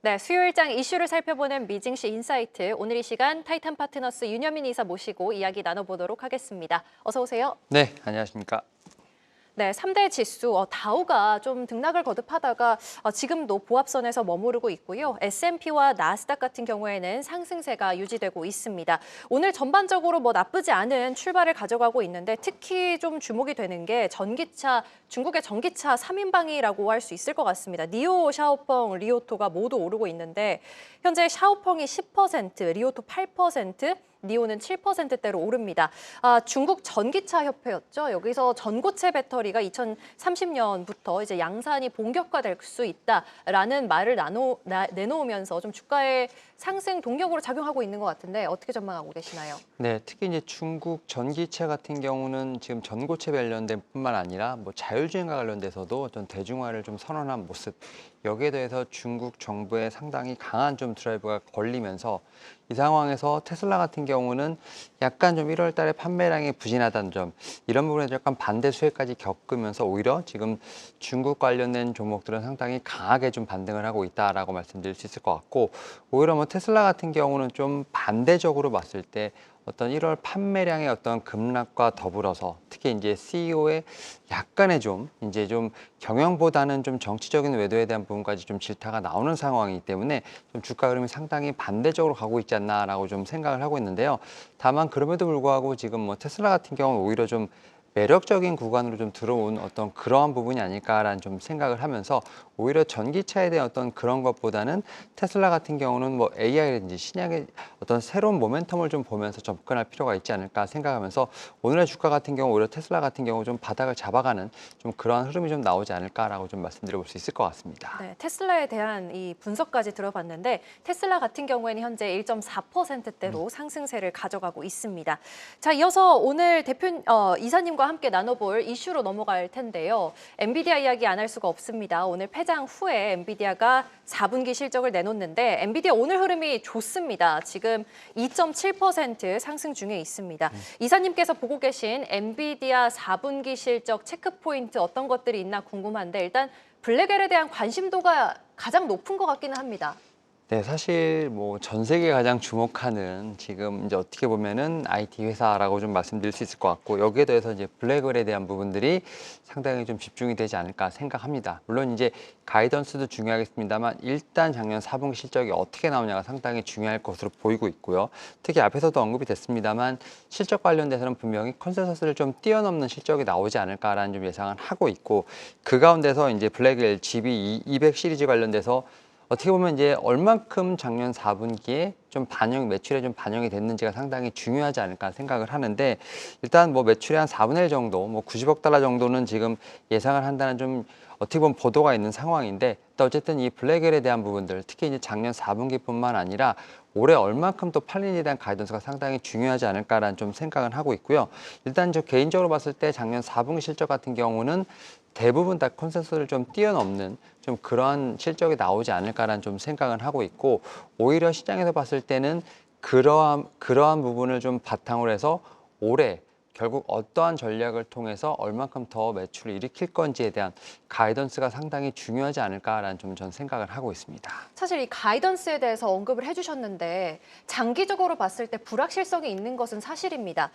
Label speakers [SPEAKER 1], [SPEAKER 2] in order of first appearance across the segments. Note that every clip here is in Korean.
[SPEAKER 1] 네, 수요일장 이슈를 살펴보는 미증시 인사이트. 오늘 이 시간 타이탄 파트너스 윤여민 이사 모시고 이야기 나눠보도록 하겠습니다. 어서 오세요.
[SPEAKER 2] 네, 안녕하십니까.
[SPEAKER 1] 네, 3대 지수 다우가 좀 등락을 거듭하다가 지금도 보합선에서 머무르고 있고요. S&P와 나스닥 같은 경우에는 상승세가 유지되고 있습니다. 오늘 전반적으로 나쁘지 않은 출발을 가져가고 있는데 특히 좀 주목이 되는 게 중국의 전기차 3인방이라고 할 수 있을 것 같습니다. 니오, 샤오펑, 리오토가 모두 오르고 있는데 현재 샤오펑이 10%, 리오토 8%, 니오는 7%대로 오릅니다. 중국 전기차 협회였죠. 여기서 전고체 배터리가 2030년부터 이제 양산이 본격화될 수 있다라는 말을 내놓으면서 좀 주가의 상승 동력으로 작용하고 있는 것 같은데 어떻게 전망하고 계시나요?
[SPEAKER 2] 네, 특히 이제 중국 전기차 같은 경우는 지금 전고체 관련된 뿐만 아니라 자율주행과 관련돼서도 좀 대중화를 좀 선언한 모습. 여기에 대해서 중국 정부의 상당히 강한 좀 드라이브가 걸리면서 이 상황에서 테슬라 같은 경우는 약간 좀 1월 달에 판매량이 부진하다는 점, 이런 부분에서 약간 반대 수혜까지 겪으면서 오히려 지금 중국 관련된 종목들은 상당히 강하게 좀 반등을 하고 있다라고 말씀드릴 수 있을 것 같고, 오히려 테슬라 같은 경우는 좀 반대적으로 봤을 때 어떤 1월 판매량의 어떤 급락과 더불어서 특히 이제 CEO의 약간의 좀 경영보다는 좀 정치적인 외도에 대한 부분까지 좀 질타가 나오는 상황이기 때문에 좀 주가 흐름이 상당히 반대적으로 가고 있지 않나라고 좀 생각을 하고 있는데요. 다만 그럼에도 불구하고 지금 테슬라 같은 경우는 오히려 좀 매력적인 구간으로 좀 들어온 어떤 그러한 부분이 아닐까라는 좀 생각을 하면서 오히려 전기차에 대한 어떤 그런 것보다는 테슬라 같은 경우는 AI라든지 신약의 어떤 새로운 모멘텀을 좀 보면서 접근할 필요가 있지 않을까 생각하면서 오늘의 주가 같은 경우 오히려 테슬라 같은 경우 좀 바닥을 잡아가는 좀 그러한 흐름이 좀 나오지 않을까라고 좀 말씀드려볼 수 있을 것 같습니다.
[SPEAKER 1] 네, 테슬라에 대한 이 분석까지 들어봤는데 테슬라 같은 경우에는 현재 1.4%대로 상승세를 가져가고 있습니다. 자, 이어서 오늘 이사님과 함께 나눠볼 이슈로 넘어갈 텐데요. 엔비디아 이야기 안 할 수가 없습니다. 오늘 폐장 후에 엔비디아가 4분기 실적을 내놓는데 엔비디아 오늘 흐름이 좋습니다. 지금 2.7% 상승 중에 있습니다. 이사님께서 보고 계신 엔비디아 4분기 실적 체크 포인트 어떤 것들이 있나 궁금한데 일단 블랙엘에 대한 관심도가 가장 높은 것 같기는 합니다.
[SPEAKER 2] 네, 사실 전 세계가 가장 주목하는 지금 이제 어떻게 보면은 IT 회사라고 좀 말씀드릴 수 있을 것 같고, 여기에 대해서 이제 블랙홀에 대한 부분들이 상당히 좀 집중이 되지 않을까 생각합니다. 물론 이제 가이던스도 중요하겠습니다만 일단 작년 4분기 실적이 어떻게 나오냐가 상당히 중요할 것으로 보이고 있고요. 특히 앞에서도 언급이 됐습니다만 실적 관련돼서는 분명히 컨센서스를 좀 뛰어넘는 실적이 나오지 않을까라는 좀 예상을 하고 있고, 그 가운데서 이제 블랙엘 GB200 시리즈 관련돼서 어떻게 보면 이제 얼만큼 작년 4분기에 좀 매출에 좀 반영이 됐는지가 상당히 중요하지 않을까 생각을 하는데, 일단 매출의 한 4분의 1 정도, 90억 달러 정도는 지금 예상을 한다는 좀 어떻게 보면 보도가 있는 상황인데, 또 어쨌든 이 블랙엘에 대한 부분들, 특히 이제 작년 4분기뿐만 아니라 올해 얼만큼 또 팔리는지에 대한 가이던스가 상당히 중요하지 않을까라는 좀 생각을 하고 있고요. 일단 저 개인적으로 봤을 때 작년 4분기 실적 같은 경우는 대부분 다 컨센서스를 좀 뛰어넘는 좀 그러한 실적이 나오지 않을까라는 좀 생각을 하고 있고, 오히려 시장에서 봤을 때는 그러한 부분을 좀 바탕으로 해서 올해 결국 어떠한 전략을 통해서 얼만큼 더 매출을 일으킬 건지에 대한 가이던스가 상당히 중요하지 않을까라는 좀 전 생각을 하고 있습니다.
[SPEAKER 1] 사실 이 가이던스에 대해서 언급을 해주셨는데 장기적으로 봤을 때 불확실성이 있는 것은 사실입니다.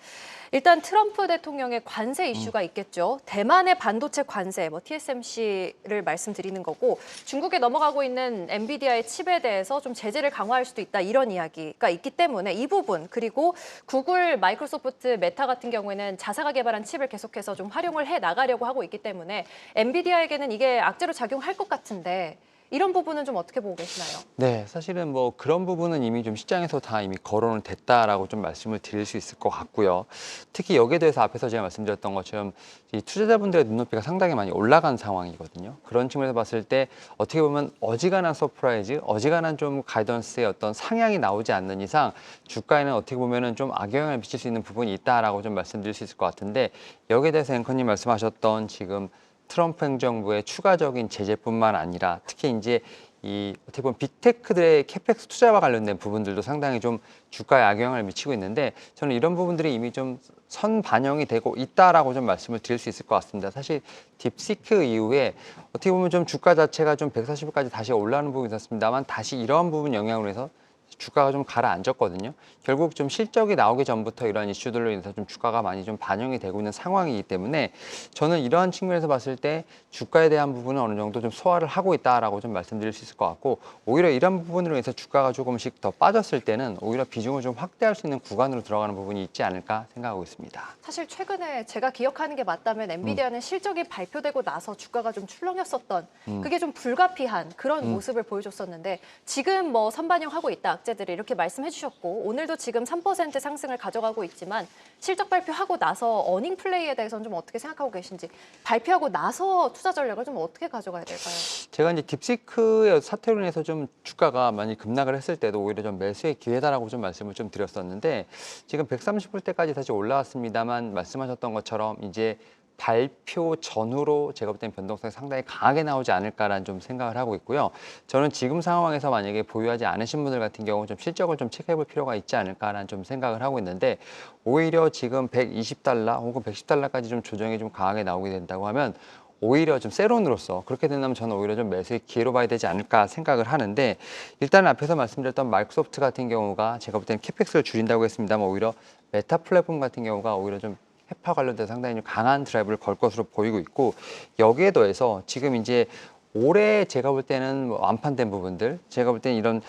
[SPEAKER 1] 일단 트럼프 대통령의 관세 이슈가 있겠죠. 대만의 반도체 관세, TSMC를 말씀드리는 거고, 중국에 넘어가고 있는 엔비디아의 칩에 대해서 좀 제재를 강화할 수도 있다, 이런 이야기가 있기 때문에 이 부분, 그리고 구글, 마이크로소프트, 메타 같은 경우에는 자사가 개발한 칩을 계속해서 좀 활용을 해 나가려고 하고 있기 때문에 엔비디아에게는 이게 악재로 작용할 것 같은데 이런 부분은 좀 어떻게 보고 계시나요?
[SPEAKER 2] 네, 사실은 그런 부분은 이미 좀 시장에서 다 이미 거론을 됐다라고 좀 말씀을 드릴 수 있을 것 같고요. 특히 여기에 대해서 앞에서 제가 말씀드렸던 것처럼 이 투자자분들의 눈높이가 상당히 많이 올라간 상황이거든요. 그런 측면에서 봤을 때 어떻게 보면 어지간한 서프라이즈, 어지간한 좀 가이던스의 어떤 상향이 나오지 않는 이상 주가에는 어떻게 보면은 좀 악영향을 미칠 수 있는 부분이 있다라고 좀 말씀드릴 수 있을 것 같은데, 여기에 대해서 앵커님 말씀하셨던 지금 트럼프 행정부의 추가적인 제재뿐만 아니라 특히 이제 이 어떻게 보면 빅테크들의 캐펙스 투자와 관련된 부분들도 상당히 좀 주가에 악영향을 미치고 있는데 저는 이런 부분들이 이미 좀 선 반영이 되고 있다라고 좀 말씀을 드릴 수 있을 것 같습니다. 사실 딥시크 이후에 어떻게 보면 좀 주가 자체가 좀 140일까지 다시 올라오는 부분이 있었습니다만 다시 이러한 부분 영향으로 해서 주가가 좀 가라앉았거든요. 결국 좀 실적이 나오기 전부터 이러한 이슈들로 인해서 좀 주가가 많이 좀 반영이 되고 있는 상황이기 때문에 저는 이러한 측면에서 봤을 때 주가에 대한 부분은 어느 정도 좀 소화를 하고 있다라고 좀 말씀드릴 수 있을 것 같고 오히려 이런 부분으로 인해서 주가가 조금씩 더 빠졌을 때는 오히려 비중을 좀 확대할 수 있는 구간으로 들어가는 부분이 있지 않을까 생각하고 있습니다.
[SPEAKER 1] 사실 최근에 제가 기억하는 게 맞다면 엔비디아는 실적이 발표되고 나서 주가가 좀 출렁였었던 그게 좀 불가피한 그런 모습을 보여줬었는데 지금 뭐 선반영하고 있다 악재들이 이렇게 말씀해 주셨고 오늘도 지금 3% 상승을 가져가고 있지만 실적 발표하고 나서 어닝 플레이에 대해서는 좀 어떻게 생각하고 계신지 발표하고 나서 투자 전략을 좀 어떻게 가져가야 될까요?
[SPEAKER 2] 제가 이제 딥시크의 사태로 인해서 좀 주가가 많이 급락을 했을 때도 오히려 좀 매수의 기회다라고 좀 말씀을 좀 드렸었는데 지금 130불대까지 다시 올라왔습니다만 말씀하셨던 것처럼 이제 발표 전후로 제가 볼 때는 변동성이 상당히 강하게 나오지 않을까라는 좀 생각을 하고 있고요. 저는 지금 상황에서 만약에 보유하지 않으신 분들 같은 경우 좀 실적을 좀 체크해 볼 필요가 있지 않을까라는 좀 생각을 하고 있는데 오히려 지금 120달러 혹은 110달러까지 좀 조정이 좀 강하게 나오게 된다고 하면 오히려 좀 세론으로서 그렇게 된다면 저는 오히려 좀 매수의 기회로 봐야 되지 않을까 생각을 하는데 일단 앞에서 말씀드렸던 마이크로소프트 같은 경우가 제가 볼 때는 캐펙스를 줄인다고 했습니다만 오히려 메타 플랫폼 같은 경우가 오히려 좀 해파 관련돼서 상당히 좀 강한 드라이브를 걸 것으로 보이고 있고 여기에 더해서 지금 이제 올해 제가 볼 때는 뭐 완판된 부분들 제가 볼 때는 이런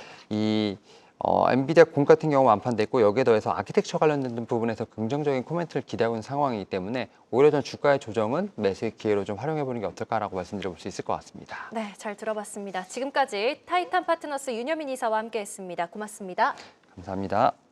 [SPEAKER 2] 엔비디아 공 같은 경우 완판됐고 여기에 더해서 아키텍처 관련된 부분에서 긍정적인 코멘트를 기대하고 있는 상황이기 때문에 오히려 전 주가의 조정은 매수의 기회로 좀 활용해 보는 게 어떨까라고 말씀드려볼 수 있을 것 같습니다.
[SPEAKER 1] 네, 잘 들어봤습니다. 지금까지 타이탄 파트너스 윤여민 이사와 함께했습니다. 고맙습니다.
[SPEAKER 2] 감사합니다.